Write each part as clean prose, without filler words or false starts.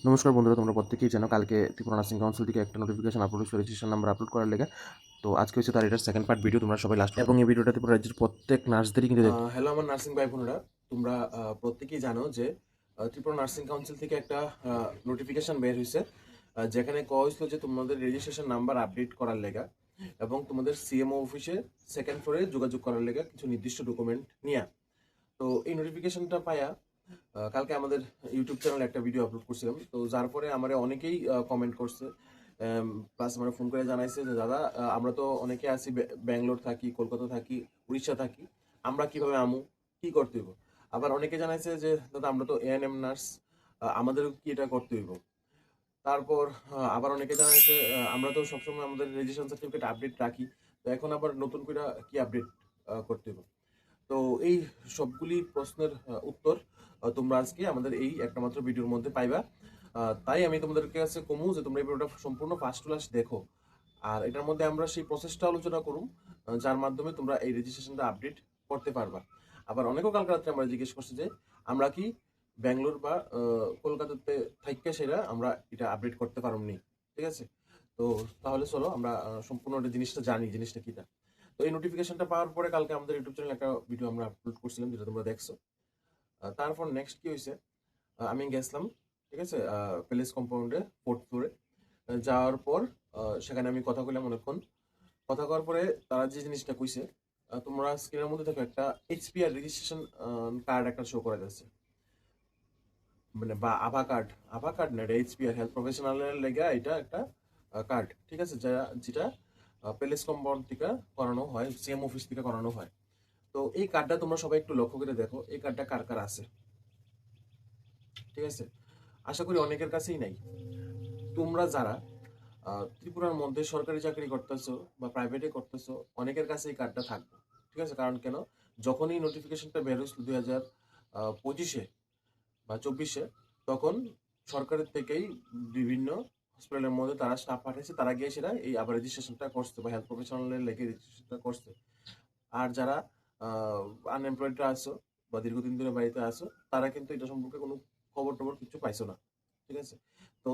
নমস্কার বন্ধুরা, তোমরা প্রত্যেকেই জানো কালকে ত্রিপুরা নার্সিং কাউন্সিল থেকে একটা নোটিফিকেশন আপলোড হয়েছে রেজিস্ট্রেশন নাম্বার আপলোড করার লেগে। তো আজকে হচ্ছে তার এটার সেকেন্ড পার্ট ভিডিও, তোমরা সবাই লাস্ট এবং এই ভিডিওটা ত্রিপুরা রাজ্যের প্রত্যেক নার্সদেরই কিন্তু হ্যালো আমার নার্সিং ভাই বোনেরা, তোমরা প্রত্যেকেই জানো যে ত্রিপুরা নার্সিং কাউন্সিল থেকে একটা নোটিফিকেশন বের হয়েছে, যেখানে কওয়া হয়েছিল যে তোমাদের রেজিস্ট্রেশন নাম্বার আপডেট করার লেগা এবং তোমাদের সিএমও অফিসে সেকেন্ড ফ্লোরে যোগাযোগ করার লেগা কিছু নির্দিষ্ট ডকুমেন্ট নিয়ে। তো এই নোটিফিকেশনটা পায়া কালকে আমাদের ইউটিউব চ্যানেলে একটা ভিডিও আপলোড করছিলাম। তো যার পরে আমার অনেকেই কমেন্ট করছে, প্লাস আমার ফোন করে জানাইছে যে দাদা, আমরা তো অনেকে আছি, ব্যাঙ্গালোর থাকি, কলকাতা থাকি, উড়িষ্যা থাকি, আমরা কিভাবে আমু, কি করতে হইব। আবার অনেকে জানাইছে যে দাদা আমরা তো এএনএম নার্স, আমাদেরও কি এটা করতে হইব। তারপর আবার অনেকে জানাইছে আমরা তো সবসময় আমাদের রেজিস্ট্রেশন সার্টিফিকেট আপডেট রাখি, তো এখন আবার নতুন করে কি আপডেট করতে হইব। তো এই সবগুলি প্রশ্নের উত্তর তোমরা আজকে আমাদের এই একটা মাত্র ভিডিওর মধ্যে পাইবা। তাই আমি তোমাদের কাছে কমু যে তোমরা এই ভিডিওটা সম্পূর্ণ ফার্স্ট টু লাস্ট দেখো, আর এটার মধ্যে আমরা সেই প্রসেসটা আলোচনা করুম, যার মাধ্যমে তোমরা এই রেজিস্ট্রেশনটা আপডেট করতে পারবা। আবার অনেকেও কালকে রাত্রে আমরা জিজ্ঞেস করছি যে আমরা কি ব্যাঙ্গালোর বা কলকাতাতে থাইকা সেটা আমরা এটা আপডেট করতে পারবনি। ঠিক আছে, তো তাহলে চলো আমরা সম্পূর্ণ জিনিসটা জানি, জিনিসটা কিটা। তো এই নোটিফিকেশনটা পাওয়ার পরে কালকে আমাদের ইউটিউব চ্যানেলে একটা ভিডিও আমরা আপলোড করছিলাম, যেটা তোমরা দেখছো। তারপর নেক্সট কি হয়েছে, আমি গেছিলাম, ঠিক আছে, প্যালেস কম্পাউন্ডে ফোর্থ ফ্লোরে। যাওয়ার পর সেখানে আমি কথা কইলাম অনেকক্ষণ। কথা কওয়ার পরে তারা যে জিনিসটা কইছে, তোমরা স্ক্রিনের মধ্যে দেখো একটা এইচপিআর রেজিস্ট্রেশন কার্ড একটা শো করা যাচ্ছে, মানে বা আভা কার্ড। আভা কার্ড না, এটা এইচপিআর হেলথ প্রফেশনালের লেগে এটা একটা কার্ড, ঠিক আছে, যেটা প্যালেস কম্পাউন্ড থেকে করানো হয়, সিএম অফিস থেকে করানো হয়। তো এই কার্ডটা তোমরা সবাই একটু লক্ষ্য করে দেখো, এই কার্ডটা কার কার আছে। ঠিক আছে, আশা করি অনেকের কাছেই নাই। তোমরা যারা ত্রিপুরার মধ্যে সরকারি চাকরি করতেছো বা প্রাইভেটে করতেছো, অনেকের কাছে এই কার্ডটা থাকবে। ঠিক আছে, কারণ কেন, যখনই নোটিফিকেশনটা বের হয়েছিল 2025-এ বা 24-এ, তখন সরকারের থেকেই বিভিন্ন হসপিটালের মধ্যে তারা স্টাফ পাঠিয়েছে, তারা গিয়ে সেটা এই আবার রেজিস্ট্রেশনটা করছে বা হেলথ প্রফেশনালের লেগে রেজিস্ট্রেশনটা করছে। আর যারা আনএমপ্লয়েডরা আছো বা দীর্ঘদিন ধরে বাড়িতে আছো, তারা কিন্তু এটা সম্পর্কে কোনো খবর টবর কিছু পাইছো না। ঠিক আছে, তো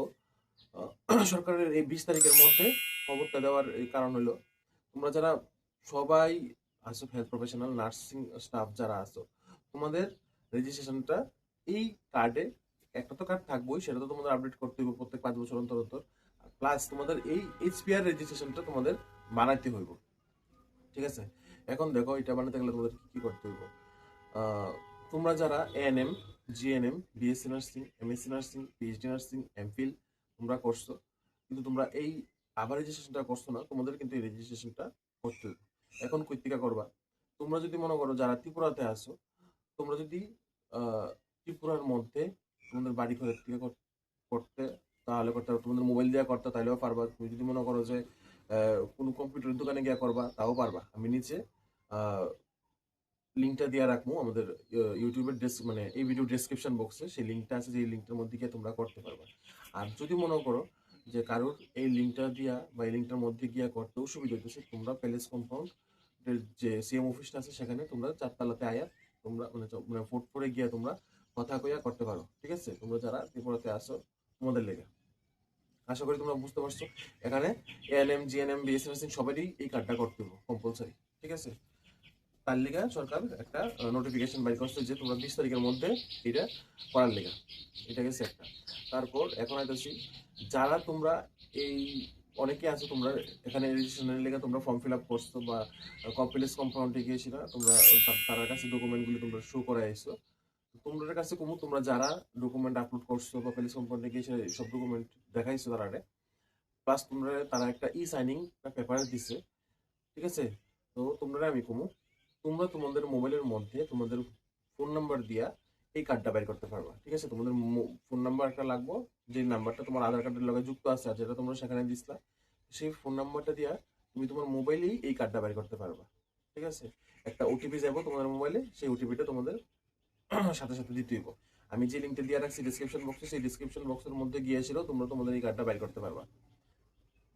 সরকারের এই 20 তারিখের মধ্যে খবরটা দেওয়ার এই কারণ হলো, তোমরা যারা সবাই আছো হেলথ প্রফেশনাল নার্সিং স্টাফ যারা আছো, তোমাদের রেজিস্ট্রেশনটা এই কার্ডে, একটা তো কার্ড থাকবোই, সেটা তো তোমাদের আপডেট করতে হবে প্রত্যেক 5 বছর অন্তর অন্তর। প্লাস তোমাদের এই এইচপিআর রেজিস্ট্রেশনটা তোমাদের বানাইতে হইব। ঠিক আছে, এখন দেখো এটা বানাতে গেলে তোমাদের কি কি করতে হইব। তোমরা যারা ANM, GNM, BSc nursing, MSc nursing, PhD nursing, MPhil তোমরা করছো, কিন্তু তোমরা এই আবার রেজিস্ট্রেশনটা করছো না, তোমাদের কিন্তু এই রেজিস্ট্রেশনটা করতে হবে। এখন কই থেকে করবা, তোমরা যদি মনে করো যারা ত্রিপুরাতে আছো, তোমরা যদি ত্রিপুরার মধ্যে তোমাদের বাড়ি ঘরের থেকে করতে, তাহলে করতে পারবে। তোমাদের মোবাইল দিয়ে করতে তাহলেও পারবা। তুমি যদি মনে করো যে কোনো কম্পিউটারের দোকানে গিয়ে করবা, তাও পারবা। আমি নিচে লিঙ্কটা দিয়ে রাখবো আমাদের ইউটিউবের মানে এই ভিডিও ডেসক্রিপশন বক্সে, সেই লিঙ্কটা আছে, যে লিঙ্কটার মধ্যে গিয়ে তোমরা করতে পারবা। আর যদি মনে করো যে কারোর এই লিঙ্কটা দিয়া বা এই লিঙ্কটার মধ্যে গিয়া করতে অসুবিধা হইতেছে, তোমরা প্যালেস কম্পাউন্ড যে সিএম অফিসটা আছে সেখানে তোমরা 4 তলাতে আয়া, তোমরা মানে ফোর্থ ফ্লোরে গিয়া তোমরা কথা কইয়া করতে পারো। ঠিক আছে, তোমরা যারা ত্রিপুরাতে আসো, তোমাদের লেগে আশা করি তোমরা বুঝতে পারছো। এখানে এএনএম, জিএনএম, বিএসসি নার্সিং সবারই এই কার্ডটা করতে হবে কম্পালসারি। ঠিক আছে, তার লিগা সরকার একটা নোটিফিকেশন বাই করছে যে তোমরা 20 তারিখের মধ্যে এটা করার লিগা। এটা গেছে একটা। তারপর এখন আইতেছি, যারা তোমরা এই অনেকে আছো তোমরা এখানে রেজিস্ট্রেশনের লেগে তোমরা ফর্ম ফিল আপ করছো বা কম্পিলেস কম্পাউন্ডে গিয়েছিল, তোমরা তার কাছে ডকুমেন্টগুলি তোমরা শো করে আইছো। তোমাদের কাছে কমু, তোমরা যারা ডকুমেন্ট আপলোড করছো বা প্যালেস কম্পাউন্ডে গিয়ে সব ডকুমেন্ট দেখাইছো তারা, প্লাস তোমরা তারা একটা ই সাইনিং পেপার দিছে। ঠিক আছে, তো তোমরা আমি কমু, তোমরা তোমাদের মোবাইলের মধ্যে তোমাদের ফোন নাম্বার দিয়া এই কার্ডটা বের করতে পারবা। ঠিক আছে, তোমাদের ফোন নাম্বার একটা লাগবো, যে নাম্বারটা তোমার আধার কার্ডের লগে যুক্ত আছে, আর যেটা তোমরা সেখানে দিছিলা, সেই ফোন নাম্বারটা দিয়া তুমি তোমার মোবাইলেই এই কার্ডটা বের করতে পারবা। ঠিক আছে, একটা ওটিপি যাবো তোমাদের মোবাইলে, সেই ওটিপিটা তোমাদের সাথে সাথে দিতে হইব। আমি যে লিঙ্কটা দিয়ে রাখছি ডিসক্রিপশন বক্সে, সেই ডিসক্রিপশন বক্সের মধ্যে গিয়েছিল তোমরা তোমাদের এই কার্ডটা বের করতে পারবা।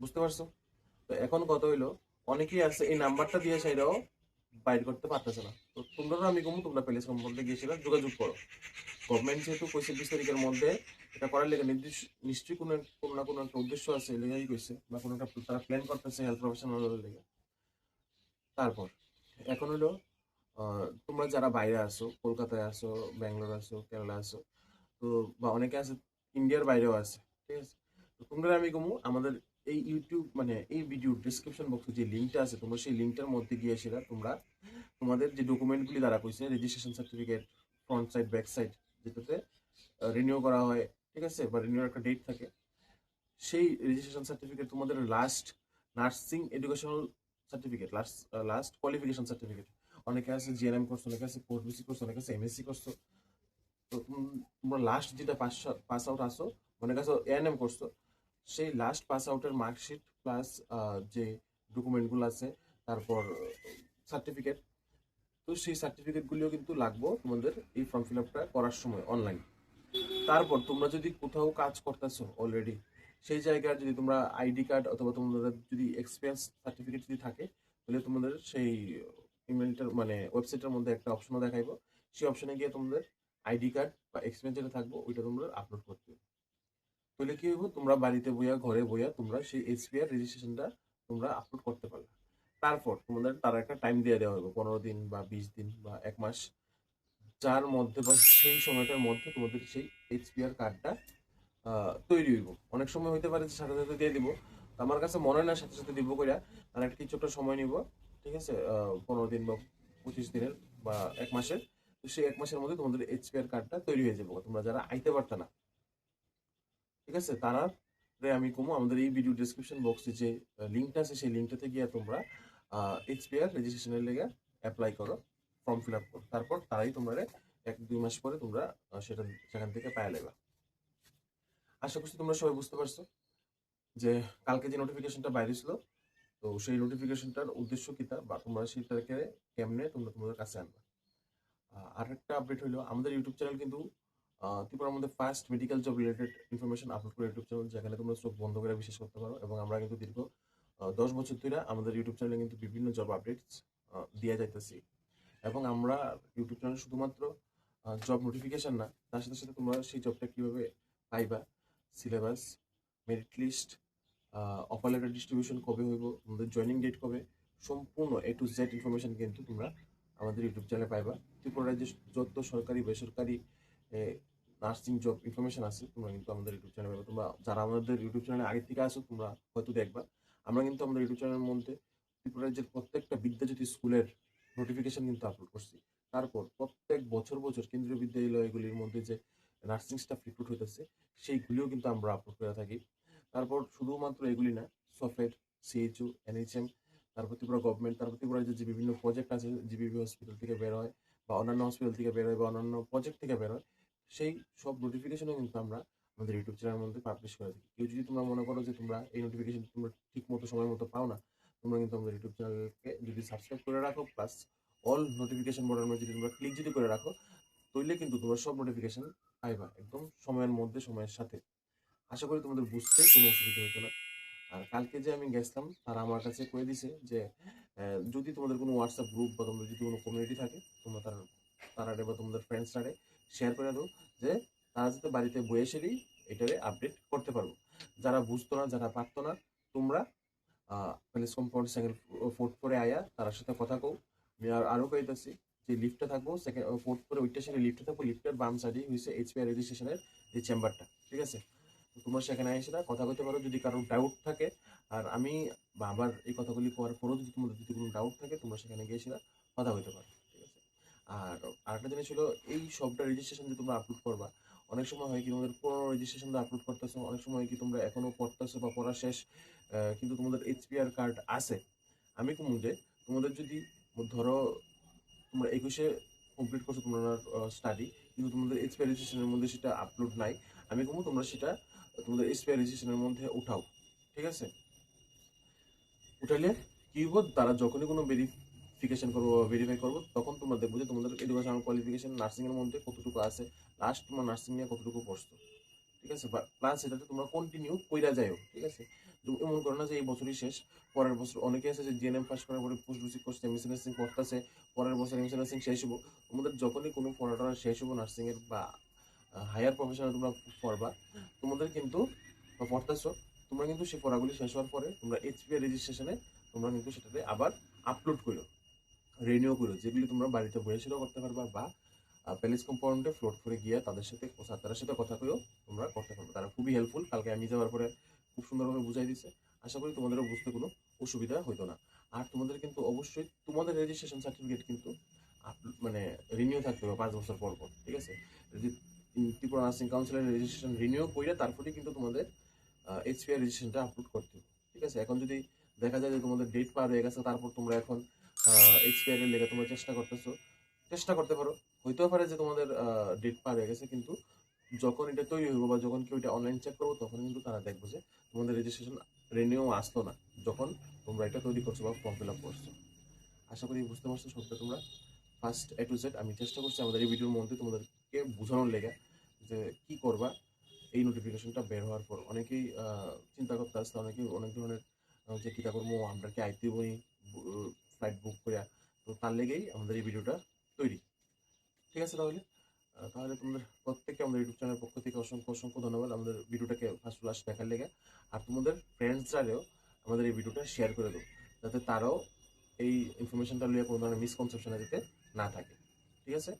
বুঝতে পারছো? তো এখন কথা হইলো, অনেকেই আছে এই নাম্বারটা দিয়ে সেটাও বাইর করতে পারতেছে না। তো তোমরা আমি কমু, তোমরা প্যালেস কম্পাউন্ডে গিয়েছিল, যোগাযোগ করো। গভর্নমেন্ট যেহেতু কইছে 20 তারিখের মধ্যে এটা করার লেগে নিশ্চয়ই কোনো না কোনো একটা উদ্দেশ্য আছে, এই লেগেই কইছে, বা কোনো একটা তারা প্ল্যান করতেছে হেলথ প্রফেশনালের লেগে। তারপর এখন হলো তোমরা যারা বাইরে আছো, কলকাতায় আছো, ব্যাঙ্গালোর আছো, কেরালা আছো, তো বা অনেকে আছে ইন্ডিয়ার বাইরেও আছে, ঠিক আছে? তো তোমরা আমি কমু আমাদের এই ইউটিউব মানে এই ভিডিও ডিসক্রিপশন বক্সে যে লিঙ্কটা আছে, তোমরা সেই লিঙ্কটার মধ্যে গিয়ে সেটা তোমরা তোমাদের যে ডকুমেন্টগুলি দ্বারা কইছে, registration certificate, front side back side, যেটাতে রিনিউ করা হয়, ঠিক আছে, বা রিনিউর একটা ডেট থাকে, সেই রেজিস্ট্রেশন সার্টিফিকেট, তোমাদের last nursing educational certificate, last qualification certificate, অনেকে আছে জিএনএম কোর্স, অনেকে আছে পোস্ট বিসি কোর্স, অনেকে আছে এমএসসি করছো, তো তোমরা লাস্ট যেটা পাস আউট আসো, অনেক আছে এএনএম করছো, সেই লাস্ট পাস আউটের মার্কশিট প্লাস যে ডকুমেন্টগুলো আছে, তারপর সার্টিফিকেট, তো সেই সার্টিফিকেটগুলিও কিন্তু লাগবে তোমাদের এই ফর্ম ফিল আপটা করার সময় অনলাইন। তারপর তোমরা যদি কোথাও কাজ করতেছো অলরেডি, সেই জায়গায় যদি তোমরা আইডি কার্ড অথবা তোমাদের যদি এক্সপিরিয়েন্স সার্টিফিকেট যদি থাকে, তাহলে তোমাদের সেই ইমেলটার মানে ওয়েবসাইটের মধ্যে একটা অপশনও দেখাইবো, সেই অপশনে গিয়ে তোমাদের আইডি কার্ড বা এক্সপিরিয়েন্স যেটা থাকবো ওইটা তোমরা আপলোড করতে হবে। তাহলে কি হইব, তোমরা বাড়িতে বইয়া ঘরে বইয়া তোমরা সেই এসপিআর রেজিস্ট্রেশনটা তোমরা আপলোড করতে পারবে। তারপর তোমাদের তার একটা টাইম দিয়ে দেওয়া হবে, 15 দিন বা 20 দিন বা 1 মাস, যার মধ্যে বা সেই সময়টার মধ্যে তোমাদের সেই এইচপিআর কার্ডটা তৈরি হইব। অনেক সময় হইতে পারে যে সাথে সাথে দিয়ে দিব, তো আমার কাছে মনে হয় না সাথে সাথে দিব কইরা, তার একটা কিছু একটা সময় নিব, ঠিক আছে, 15 দিন বা 25 দিনের বা 1 মাসের। তো সেই 1 মাসের মধ্যে তোমাদের এইচপিআর কার্ডটা তৈরি হয়ে যাবে, তোমরা যারা আইতে পারত না, ঠিক আছে, তারা আমি কমু আমাদের এই ভিডিও ডেসক্রিপশন বক্সে যে লিঙ্কটা আছে, সেই লিঙ্কটাতে গিয়ে তোমরা এইচপিআর রেজিস্ট্রেশনের লেগে অ্যাপ্লাই করো, ফর্ম ফিল আপ করো, তারপর তারাই তোমরা 1-2 মাস পরে তোমরা সেটা সেখান থেকে পায়ে নেবা। আশা করছি তোমরা সবাই বুঝতে পারছো যে কালকে যে নোটিফিকেশনটা বাইরে ছিল, তো সেই নোটিফিকেশনটার উদ্দেশ্য কিতা, বা তোমরা সেটাকে কেমনে তোমরা তোমাদের কাছে আনবা। আর একটা আপডেট হলো, আমাদের ইউটিউব চ্যানেল কিন্তু ত্রিপুরার মধ্যে first medical job related information upload করে ইউটিউব চ্যানেল, যেখানে তোমরা চোখ বন্ধ করে বিশ্বাস করতে পারো। এবং আমরা কিন্তু দীর্ঘ 10 বছর ধরে আমাদের ইউটিউব চ্যানেলে কিন্তু বিভিন্ন জব আপডেটস দিয়ে যাইতেছি। এবং আমরা ইউটিউব চ্যানেল শুধুমাত্র জব নোটিফিকেশন না, তার সাথে সাথে তোমরা সেই জবটা কিভাবে পাইবা, syllabus, merit list, offer letter distribution কবে হইব, তোমাদের জয়েনিং ডেট কবে, সম্পূর্ণ এ টু জেড ইনফরমেশন কিন্তু তোমরা আমাদের ইউটিউব চ্যানেলে পাইবা। ত্রিপুরা রাজ্যের যত সরকারি বেসরকারি নার্সিং জব ইনফরমেশন আছে, তোমরা কিন্তু আমাদের ইউটিউব চ্যানেলে পাইবা। তোমরা যারা আমাদের ইউটিউব চ্যানেলে আগে থেকে আসো, তোমরা হয়তো দেখবা আমরা কিন্তু আমাদের ইউটিউব চ্যানেলের মধ্যে ত্রিপুরা রাজ্যের প্রত্যেকটা বিদ্যাজ্যোতি স্কুলের নোটিফিকেশন কিন্তু আপলোড করছি। তারপর প্রত্যেক বছর বছর কেন্দ্রীয় বিদ্যালয়গুলির মধ্যে যে নার্সিং স্টাফ রিক্রুট হইতেছে, সেইগুলিও কিন্তু আমরা আপলোড করে থাকি। তারপর শুধুমাত্র এগুলি না, সফটওয়্যার, সিএইচও, এনএইচএম, তারপর ত্রিপুরা গভর্নমেন্ট, তারপর ত্রিপুরা যে বিভিন্ন প্রজেক্ট আছে, জিবিবি হসপিটাল থেকে বের হয় বা অন্যান্য হসপিটাল থেকে বের হয় বা অন্যান্য প্রজেক্ট থেকে বের হয়, সেই সব নোটিফিকেশনও কিন্তু আমরা আমাদের ইউটিউব চ্যানেলের মধ্যে পাবলিশ করে থাকি। কেউ যদি তোমরা মনে করো যে তোমরা এই নোটিফিকেশন তোমরা ঠিক মতো সময় মতো পাও না, তোমরা কিন্তু আমাদের ইউটিউব চ্যানেলকে যদি সাবস্ক্রাইব করে রাখো, প্লাস অল নোটিফিকেশন বটনের মধ্যে যদি তোমরা ক্লিক যদি করে রাখো, তাহলে কিন্তু তোমরা সব নোটিফিকেশন পাইবা একদম সময়ের মধ্যে, সময়ের সাথে। আশা করি তোমাদের বুঝতে কোনো অসুবিধা হতো না। আর কালকে যে আমি গেছিলাম, তারা আমার কাছে কয়ে দিছে যে যদি তোমাদের কোনো হোয়াটসঅ্যাপ গ্রুপ বা তোমাদের যদি কোনো কমিউনিটি থাকে, তোমরা তারারে বা তোমাদের ফ্রেন্ডসরারে শেয়ার করে দাও, যে তারা যাতে বাড়িতে বয়ে এসেই এটারে আপডেট করতে পারবো। যারা বুঝতো না, যারা পারতো না, তোমরা প্যালেস কম্পাউন্ড সেকেন্ড ফোর্থ ফ্লোরে আয়া তার সাথে কথা কও। আমি আরও কইতাছি যে লিফটে থাকবো, সেকেন্ড ফোর্থ ফ্লোরে ওইটা সেখানে লিফটে থাকবো, লিফটের বাম সাইডে হয়েছে এইচপিআর রেজিস্ট্রেশনের যে চেম্বারটা, ঠিক আছে? তো তোমরা সেখানে এসে কথা বলতে পারো যদি কারোর ডাউট থাকে। আর আমি বা আবার এই কথাগুলি করার পরও যদি তোমাদের যদি কোনো ডাউট থাকে, তোমরা সেখানে গিয়ে সেটা কথা বলতে পারো, ঠিক আছে? আর আরেকটা জিনিস হলো, এই সবটা রেজিস্ট্রেশন যে তোমরা আপলোড করবা, অনেক সময় হয় কি তোমাদের পুরোনো রেজিস্ট্রেশনটা আপলোড করতেছো, অনেক সময় কি তোমরা এখনো পড়তেছো বা পড়া শেষ, কিন্তু তোমাদের এইচপিআর কার্ড আছে। আমি কমু যে তোমাদের যদি ধরো তোমরা 21-এ কমপ্লিট করছো তোমরা স্টাডি, কিন্তু তোমাদের এইচপিআর রেজিস্ট্রেশনের মধ্যে সেটা আপলোড নাই, আমি কমু তোমরা সেটা তোমাদের এইচপিআর রেজিস্ট্রেশনের মধ্যে উঠাও, ঠিক আছে? উঠাইলে কি হইব, তারা যখনই কোনো ভেরিফিকেশন করবো বা ভেরিফাই করবো, তখন তোমরা দেখবো যে তোমাদের এডুকেশনাল কোয়ালিফিকেশন নার্সিং এর মধ্যে কতটুকু আছে, লাস্ট তোমার নার্সিং নিয়ে কতটুকু পড়ছো, ঠিক আছে? বা প্লাস এটাতে তোমরা কন্টিনিউ কইরা যাও, ঠিক আছে? এমন করো না যে এই বছরই শেষ, পরের বছর অনেকে আছে যে জিএনএম পাস করার পরে post basic course MSc nursing করতেছে, পরের বছর এমএসসি নার্সিং শেষ হবো। তোমাদের যখনই কোনো পড়াটা শেষ হবো নার্সিং এর বা হায়ার প্রফেশনে তোমরা পড়বা, তোমাদের কিন্তু পড়তেছো, তোমরা কিন্তু সেই পড়াগুলি শেষ হওয়ার পরে তোমরা এইচপিআর রেজিস্ট্রেশনে তোমরা কিন্তু সেটাতে আবার আপলোড করো, রিনিউ করো, যেগুলি তোমরা বাড়িতে বসে সেটাও করতে পারবা বা প্যালেস কম্পাউন্ডে ফ্লোট করে গিয়ে তাদের সাথে কথা কয়েও তোমরা করতে পারবে। তারা খুবই হেল্পফুল, কালকে আমি যাওয়ার পরে খুব সুন্দরভাবে বুঝাই দিছে। আশা করি তোমাদেরও বুঝতে কোনো অসুবিধা হইতো না। আর তোমাদের কিন্তু অবশ্যই তোমাদের রেজিস্ট্রেশন সার্টিফিকেট কিন্তু মানে রিনিউ থাকতে হবে 5 বছর পর পর, ঠিক আছে? যদি ত্রিপুরা নার্সিং কাউন্সিলের রেজিস্ট্রেশন রিনিউ করে তারপরে কিন্তু তোমাদের এইচপিআর রেজিস্ট্রেশনটা আপলোড করতে হবে, ঠিক আছে? এখন যদি দেখা যায় যে তোমাদের ডেট পার হয়ে গেছে, তারপর তোমরা এখন এইচপিআর এর লেগে তোমরা চেষ্টা করতেছো, চেষ্টা করতে পারো, হইতেও পারে যে তোমাদের ডেট পার হয়ে গেছে, কিন্তু যখন এটা তৈরি হইব বা যখন কেউ এটা অনলাইন চেক করবো তখন কিন্তু তারা দেখবো যে তোমাদের রেজিস্ট্রেশন রিনিউ আসতো না যখন তোমরা এটা তৈরি করছো বা ফর্ম ফিল আপ করছো। আশা করি বুঝতে পারছো সবটা তোমরা। ফার্স্ট এ টু জেড আমি চেষ্টা করছি আমাদের এই ভিডিওর মধ্যে তোমাদেরকে বোঝানোর লেগে যে কি করবা এই নোটিফিকেশনটা বের হওয়ার পর। অনেকেই চিন্তা করতে আসছে, অনেকেই অনেক ধরনের যে কিতা করবো, আমরা কি আইতে বই ফ্লাইট বুক করিয়া, তো তার লেগেই আমাদের এই ভিডিওটা তৈরি, ঠিক আছে? তাহলে তোমাদের প্রত্যেককে আমাদের ইউটিউব চ্যানেলের পক্ষ থেকে অসংখ্য অসংখ্য ধন্যবাদ আমাদের ভিডিওটাকে ফার্স্ট টু লাস্ট দেখার লেগে। আর তোমাদের ফ্রেন্ডসরাও আমাদের এই ভিডিওটা শেয়ার করে দাও, যাতে তারাও এই ইনফরমেশনটা নিয়ে কোনো ধরনের মিসকনসেপশনে যাতে না থাকে, ঠিক আছে?